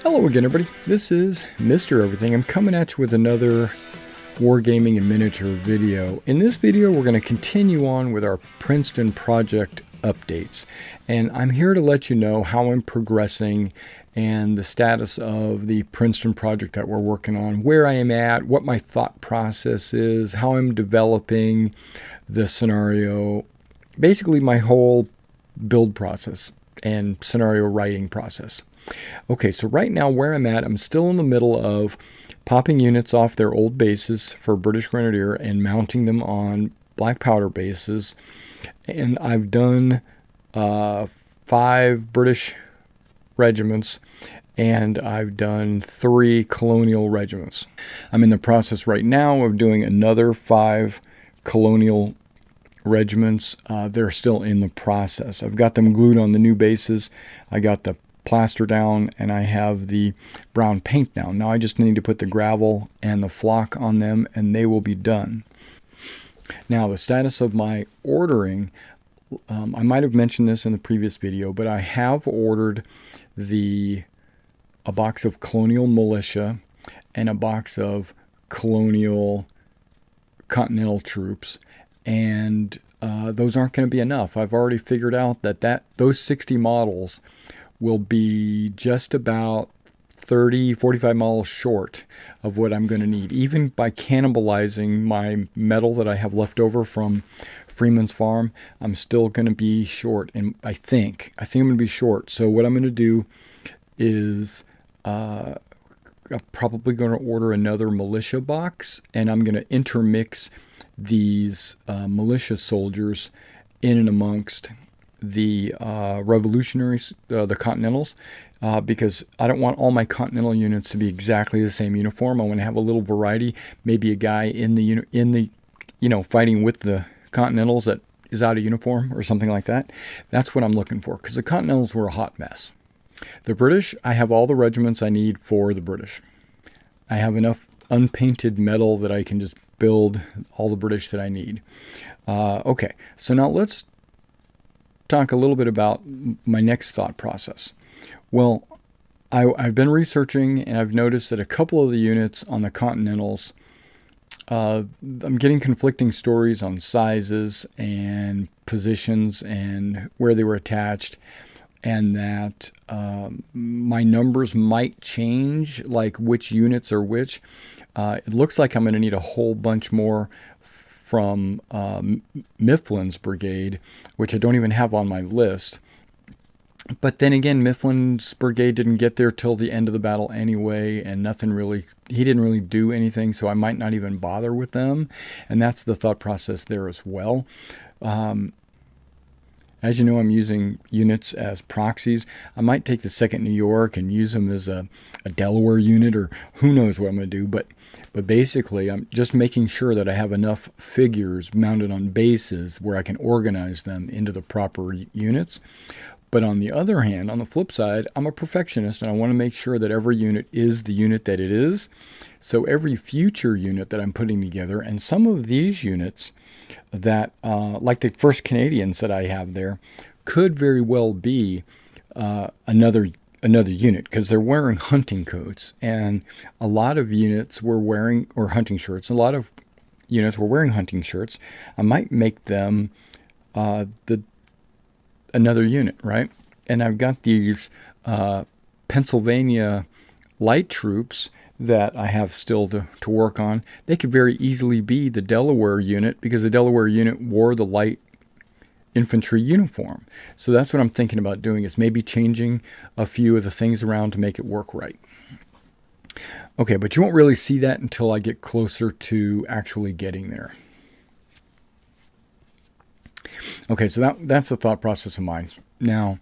Hello again, everybody. This is Mr. Everything. I'm coming at you with another Wargaming and miniature video. In this video, we're going to continue on with our Princeton project updates. And I'm here to let you know how I'm progressing and the status of the Princeton project that we're working on, where I am at, what my thought process is, how I'm developing the scenario, basically my whole build process and scenario writing process. Okay, so right now where I'm at, I'm still in the middle of popping units off their old bases for British Grenadier and mounting them on black powder bases. And I've done 5 British regiments and I've done 3 colonial regiments. I'm in the process right now of doing another 5 colonial regiments. They're still in the process. I've got them glued on the new bases. I got the plaster down and I have the brown paint down. Now I just need to put the gravel and the flock on them and they will be done. Now the status of my ordering, I might have mentioned this in the previous video, but I have ordered a box of colonial militia and a box of colonial continental troops, and those aren't going to be enough. I've already figured out that those 60 models will be just about 45 miles short of what I'm going to need. Even by cannibalizing my metal that I have left over from Freeman's Farm, I'm still going to be short. And I think I'm going to be short. So what I'm going to do is I'm probably going to order another militia box, and I'm going to intermix these militia soldiers in and amongst the revolutionaries, the Continentals, because I don't want all my Continental units to be exactly the same uniform. I want to have a little variety. Maybe a guy in the fighting with the Continentals that is out of uniform or something like that. That's what I'm looking for, because the Continentals were a hot mess. The British, I have all the regiments I need for the British. I have enough unpainted metal that I can just build all the British that I need. Okay, so now let's talk a little bit about my next thought process. Well, I've been researching and I've noticed that a couple of the units on the Continentals, I'm getting conflicting stories on sizes and positions and where they were attached, and that my numbers might change, like which units are which. It looks like I'm going to need a whole bunch more from Mifflin's brigade, which I don't even have on my list. But then again, Mifflin's brigade didn't get there till the end of the battle anyway, and he didn't really do anything, so I might not even bother with them. And that's the thought process there as well. As you know, I'm using units as proxies. I might take the 2nd New York and use them as a Delaware unit, or who knows what I'm going to do. But basically, I'm just making sure that I have enough figures mounted on bases where I can organize them into the proper units. But on the other hand, on the flip side, I'm a perfectionist and I want to make sure that every unit is the unit that it is. So every future unit that I'm putting together, and some of these units that, like the 1st Canadians that I have there, could very well be another unit, because they're wearing hunting coats, and a lot of units were wearing, or hunting shirts, a lot of units were wearing hunting shirts. I might make them another unit, right? And I've got these Pennsylvania light troops that I have still to work on. They could very easily be the Delaware unit, because the Delaware unit wore the light infantry uniform. So that's what I'm thinking about doing, is maybe changing a few of the things around to make it work right. Okay, but you won't really see that until I get closer to actually getting there. Okay, so that's the thought process of mine. Now,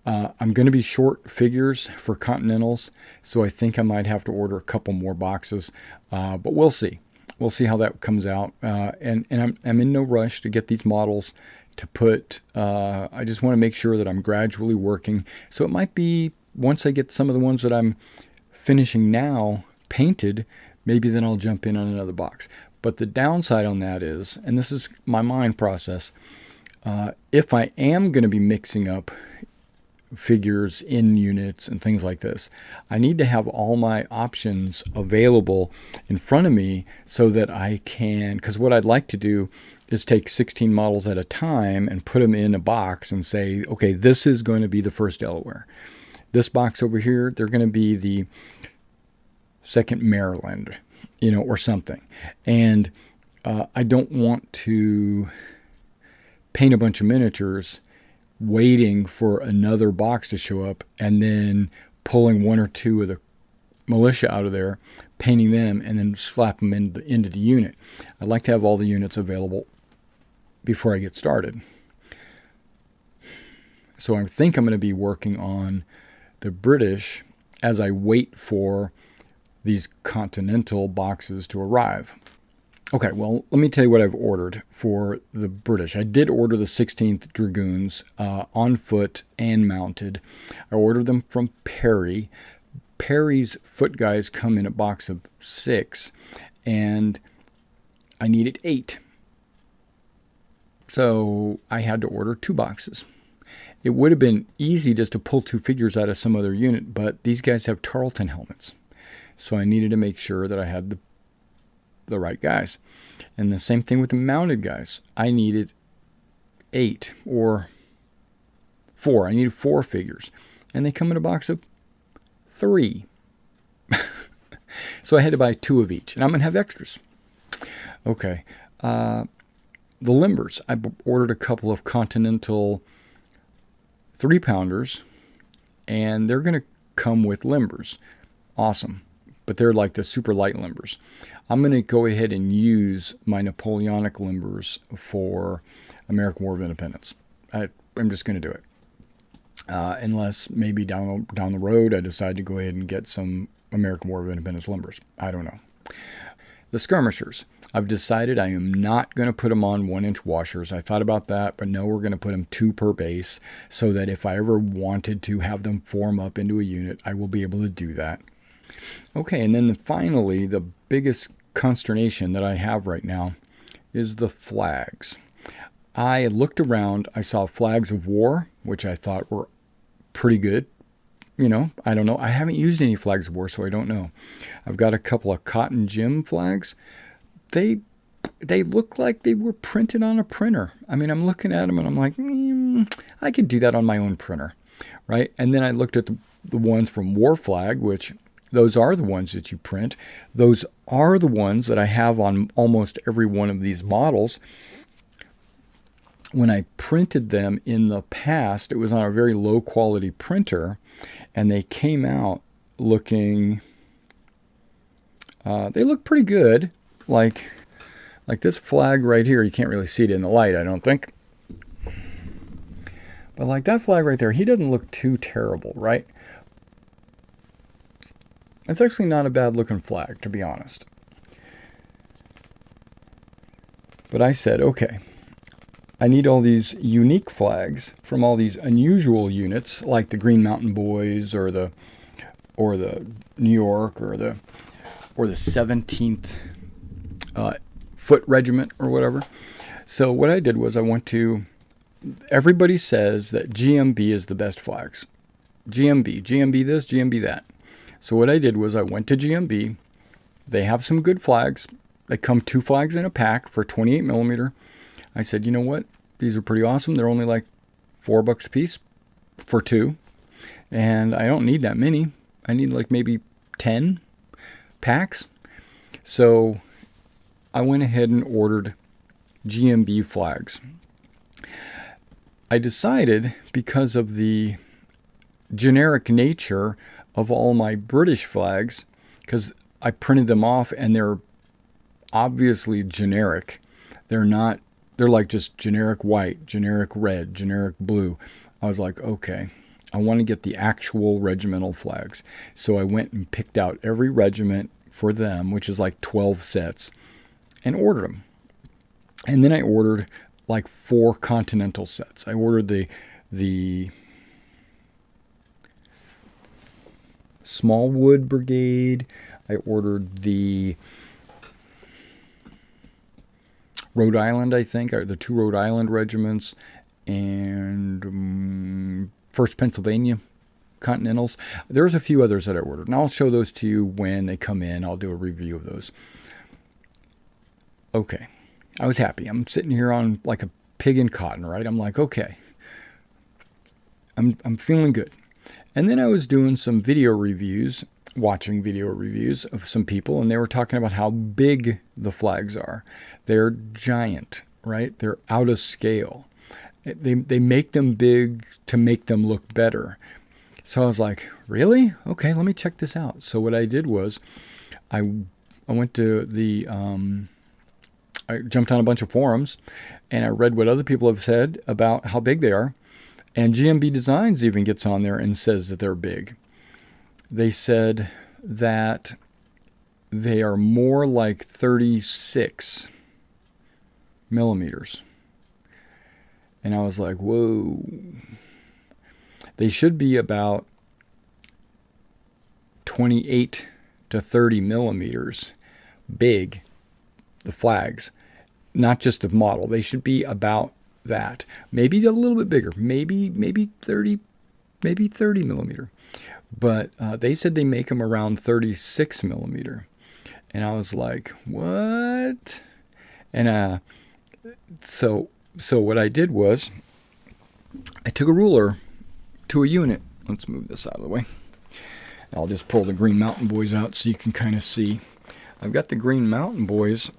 I'm going to be short figures for Continentals, so I think I might have to order a couple more boxes, but we'll see. We'll see how that comes out. And I'm in no rush to get these models to put. I just want to make sure that I'm gradually working. So it might be, once I get some of the ones that I'm finishing now painted, maybe then I'll jump in on another box. But the downside on that is, and this is my mind process, if I am going to be mixing up figures in units and things like this. I need to have all my options available in front of me so that I can, because what I'd like to do is take 16 models at a time and put them in a box and say, okay, this is going to be the 1st Delaware. This box over here, they're going to be the 2nd Maryland, or something. And I don't want to paint a bunch of miniatures waiting for another box to show up and then pulling 1 or 2 of the militia out of there, painting them, and then slap them into the unit. I'd like to have all the units available before I get started. So I think I'm going to be working on the British as I wait for these Continental boxes to arrive. Okay, well, let me tell you what I've ordered for the British. I did order the 16th Dragoons on foot and mounted. I ordered them from Perry. Perry's foot guys come in a box of 6, and I needed 8. So I had to order 2 boxes. It would have been easy just to pull 2 figures out of some other unit, but these guys have Tarleton helmets. So I needed to make sure that I had the right guys. And the same thing with the mounted guys. I needed 8 or 4. I needed 4 figures. And they come in a box of 3. So I had to buy 2 of each. And I'm going to have extras. Okay. The limbers. I ordered a couple of Continental 3-pounders. And they're going to come with limbers. Awesome. But they're like the super light limbers. I'm going to go ahead and use my Napoleonic limbers for American War of Independence. I'm just going to do it. Unless maybe down the road I decide to go ahead and get some American War of Independence limbers. I don't know. The skirmishers. I've decided I am not going to put them on 1-inch washers. I thought about that, but no, we're going to put them 2 per base so that if I ever wanted to have them form up into a unit, I will be able to do that. Okay, and then finally, the biggest consternation that I have right now is the flags. I looked around, I saw flags of war, which I thought were pretty good. I don't know. I haven't used any flags of war, so I don't know. I've got a couple of Cotton Jim flags. They look like they were printed on a printer. I mean, I'm looking at them and I'm like, I could do that on my own printer, right? And then I looked at the ones from War Flag, which those are the ones that you print. Those are the ones that I have on almost every one of these models. When I printed them in the past, it was on a very low quality printer, and they came out looking, they look pretty good. Like this flag right here, you can't really see it in the light, I don't think. But like that flag right there, he doesn't look too terrible, right? It's actually not a bad looking flag, to be honest. But I said, okay, I need all these unique flags from all these unusual units, like the Green Mountain Boys or the New York or the 17th Foot Regiment or whatever. So what I did was I went to, everybody says that GMB is the best flags. GMB this, GMB that. So what I did was I went to GMB. They have some good flags. They come 2 flags in a pack for 28 millimeter. I said, you know what? These are pretty awesome. They're only like $4 a piece for 2. And I don't need that many. I need like maybe 10 packs. So I went ahead and ordered GMB flags. I decided, because of the generic nature of all my British flags, because I printed them off and they're obviously generic. They're like just generic white, generic red, generic blue. I was like, okay, I want to get the actual regimental flags. So I went and picked out every regiment for them, which is like 12 sets, and ordered them. And then I ordered like 4 Continental sets. I ordered the Smallwood Brigade. I ordered the Rhode Island, I think, or the 2 Rhode Island regiments, and 1st Pennsylvania Continentals. There's a few others that I ordered, and I'll show those to you when they come in. I'll do a review of those. Okay, I was happy. I'm sitting here on like a pig in cotton, right? I'm like, okay, I'm feeling good. And then I was doing some video reviews, watching video reviews of some people, and they were talking about how big the flags are. They're giant, right? They're out of scale. They make them big to make them look better. So I was like, really? Okay, let me check this out. So what I did was I went to the, I jumped on a bunch of forums and I read what other people have said about how big they are. And GMB Designs even gets on there and says that they're big. They said that they are more like 36 millimeters. And I was like, whoa. They should be about 28 to 30 millimeters big, the flags, not just the model. They should be about that. Maybe a little bit bigger, maybe 30 millimeter. But they said they make them around 36 millimeter. And I was like, what? And so what I did was I took a ruler to a unit. Let's move this out of the way. I'll just pull the Green Mountain Boys out so you can kind of see. I've got the Green Mountain Boys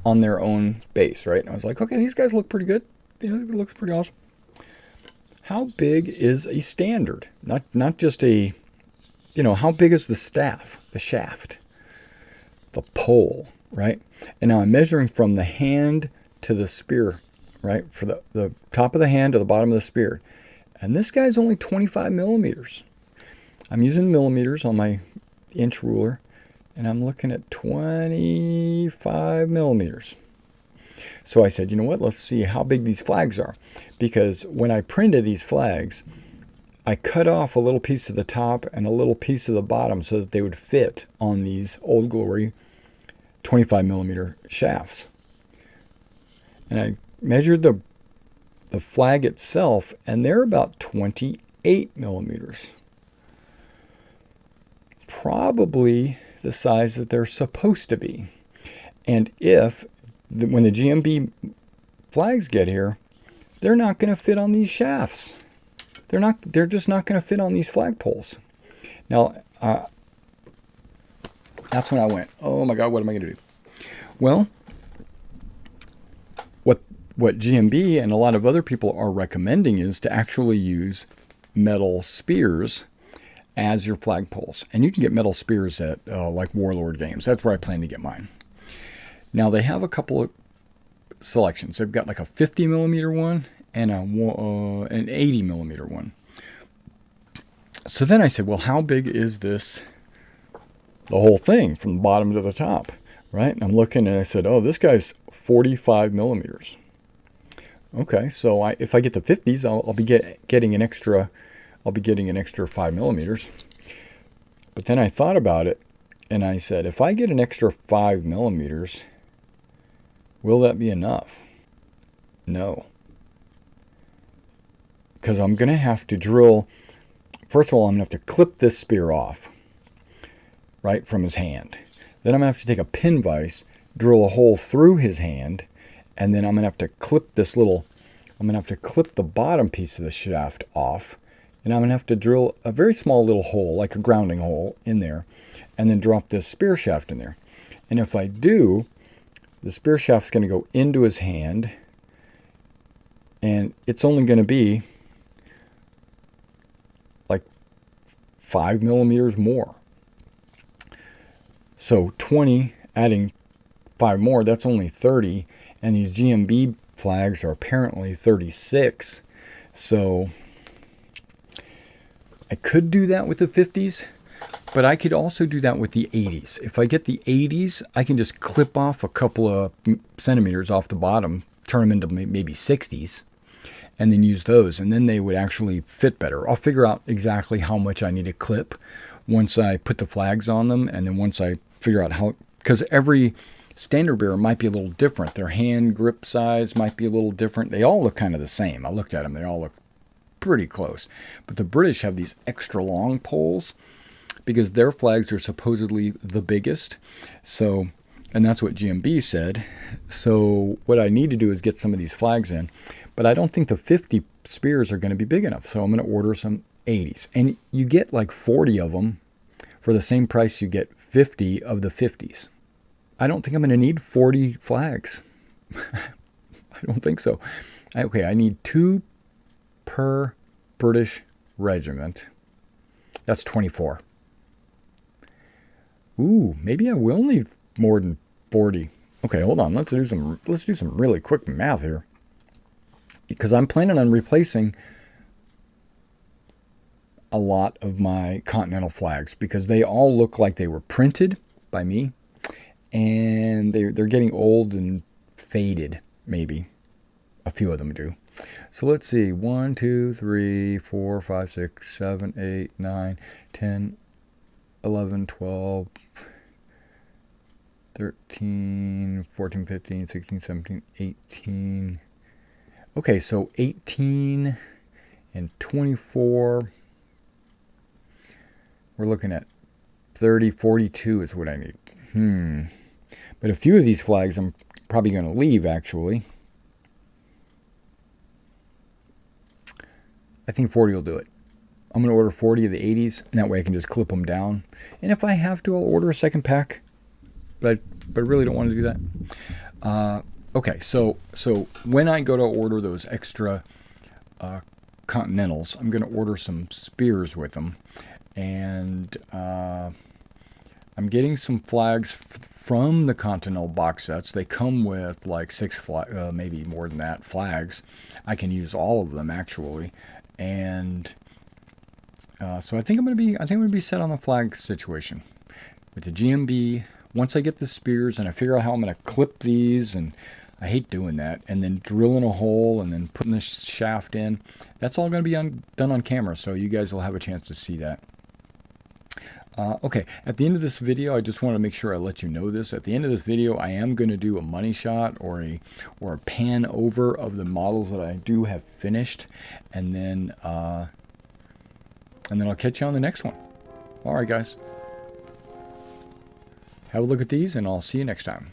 on their own base, right? And I was like, okay, these guys look pretty good. You know, it looks pretty awesome. How big is a standard? Not just a, you know, how big is the staff, the shaft, the pole, right? And now I'm measuring from the hand to the spear, right? For the top of the hand to the bottom of the spear. And this guy's only 25 millimeters. I'm using millimeters on my inch ruler, and I'm looking at 25 millimeters. So I said, you know what, let's see how big these flags are. Because when I printed these flags, I cut off a little piece of the top and a little piece of the bottom so that they would fit on these Old Glory 25 millimeter shafts. And I measured the flag itself, and they're about 28 millimeters. Probably the size that they're supposed to be. And when the GMB flags get here, they're not going to fit on these shafts. They're just not going to fit on these flagpoles. Now, that's when I went, oh my God, what am I going to do? Well, what GMB and a lot of other people are recommending is to actually use metal spears as your flagpoles. And you can get metal spears at like Warlord Games. That's where I plan to get mine. Now they have a couple of selections. They've got like a 50 millimeter one and an 80 millimeter one. So then I said, well, how big is this, the whole thing from the bottom to the top, right? And I'm looking and I said, oh, this guy's 45 millimeters. Okay, so if I get the 50s, I'll be getting an extra. I'll be getting an extra 5 millimeters. But then I thought about it, and I said, if I get an extra 5 millimeters, will that be enough? No. Because I'm going to have to drill. First of all, I'm going to have to clip this spear off, right, from his hand. Then I'm going to have to take a pin vise, drill a hole through his hand, and then I'm going to have to clip the bottom piece of the shaft off, and I'm going to have to drill a very small little hole, like a grounding hole, in there, and then drop this spear shaft in there. And if I do, the spear shaft's going to go into his hand, and it's only going to be like 5 millimeters more. So 20, adding 5 more, that's only 30. And these GMB flags are apparently 36. So I could do that with the 50s, but I could also do that with the 80s. If I get the 80s, I can just clip off a couple of centimeters off the bottom, turn them into maybe 60s, and then use those. And then they would actually fit better. I'll figure out exactly how much I need to clip once I put the flags on them, and then once I figure out how, because every standard bearer might be a little different. Their hand grip size might be a little different. They all look kind of the same. I looked at them. They all look pretty close. But the British have these extra long poles because their flags are supposedly the biggest. So, and that's what GMB said. So what I need to do is get some of these flags in. But I don't think the 50 spears are going to be big enough. So I'm going to order some 80s. And you get like 40 of them for the same price you get 50 of the 50s. I don't think I'm going to need 40 flags. I don't think so. Okay, I need 2 per British regiment. That's 24. Ooh, maybe I will need more than 40. Okay, hold on. Let's do some really quick math here. Because I'm planning on replacing a lot of my Continental flags because they all look like they were printed by me, and they're getting old and faded. Maybe a few of them do. So let's see, 1, 2, 3, 4, 5, 6, 7, 8, 9, 10, 11, 12, 13, 14, 15, 16, 17, 18. Okay, so 18 and 24. We're looking at 30, 42 is what I need. But a few of these flags I'm probably going to leave, actually. I think 40 will do it. I'm going to order 40 of the 80s, and that way I can just clip them down. And if I have to, I'll order a second pack. But I really don't want to do that. Okay, so when I go to order those extra Continentals, I'm going to order some spears with them. And I'm getting some flags from the Continental box sets. They come with like 6 maybe more than that flags. I can use all of them actually, and so I think I'm gonna be set on the flag situation with the GMB. Once I get the spears and I figure out how I'm gonna clip these, and I hate doing that, and then drilling a hole and then putting the shaft in. That's all gonna be done on camera, so you guys will have a chance to see that. Okay, at the end of this video, I just want to make sure I let you know this. At the end of this video, I am going to do a money shot or a pan over of the models that I do have finished, and then I'll catch you on the next one. All right, guys. Have a look at these, and I'll see you next time.